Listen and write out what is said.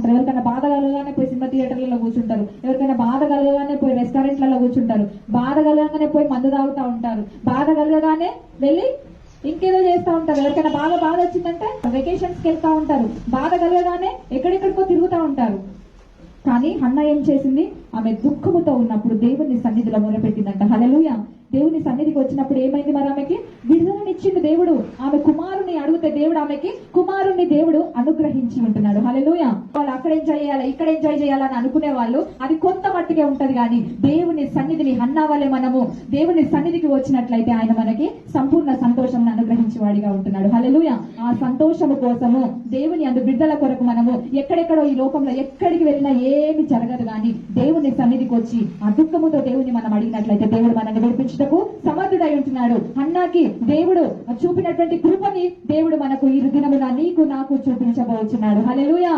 ఉంటారు. ఎవరికైనా బాధ కలగానే పోయి సినిమా థియేటర్లలో కూర్చుంటారు. ఎవరికైనా బాధ కలగానే పోయి రెస్టారెంట్లలో కూర్చుంటారు. బాధ కలగానే పోయి మందు తాగుతూ ఉంటారు. బాధ కలగానే వెళ్ళి ఇంకేదో చేస్తూ ఉంటారు. ఎవరికైనా బాధ వచ్చిందంటే వెకేషన్స్ కి వెళ్తా ఉంటారు. బాధ కలగానే ఎక్కడెక్కడికో తిరుగుతూ ఉంటారు. కానీ హన్న ఏం చేసింది? ఆమె దుఃఖముతో ఉన్నప్పుడు దేవుని సన్నిధిలో మొరపెట్టిందంట. హల్లెలూయా. దేవుని సన్నిధికి వచ్చినప్పుడు ఏమైంది? మరి ఆమెకి విడుదలనిచ్చిండు దేవుడు. ఆమె కుమారుని అడిగితే దేవుడు ఆమెకి కుమారుని దేవుడు అనుగ్రహించి ఉంటున్నాడు. హల్లెలూయా. వాళ్ళు అక్కడ ఎంజాయ్ చేయాలి, ఇక్కడ ఎంజాయ్ చేయాలని అనుకునే వాళ్ళు అది కొంత మట్టుకే ఉంటది. కానీ దేవుని సన్నిధిని హన్నా వలె మనము దేవుని సన్నిధికి వచ్చినట్లయితే ఆయన మనకి సంపూర్ణ సంతోషం అనుగ్రహించి వాడిగా ఉంటున్నాడు. హల్లెలూయా. ఆ సంతోషము కోసము దేవుని అందు బిడ్డల కొరకు మనము ఎక్కడెక్కడో ఈ లోకంలో ఎక్కడికి వెళ్ళినా ఏమి జరగదు. కానీ దేవుని సన్నిధికి వచ్చి ఆ దుఃఖముతో దేవుని మనం అడిగినట్లయితే దేవుడు మనల్ని విడిపించుటకు సమర్థుడై ఉంటున్నాడు. హన్నాకి దేవుడు చూపినటువంటి కృపని దేవుడు మనకు ఈ దినమున నీకు నాకు చూపించబోతున్నాడు. హల్లెలూయా.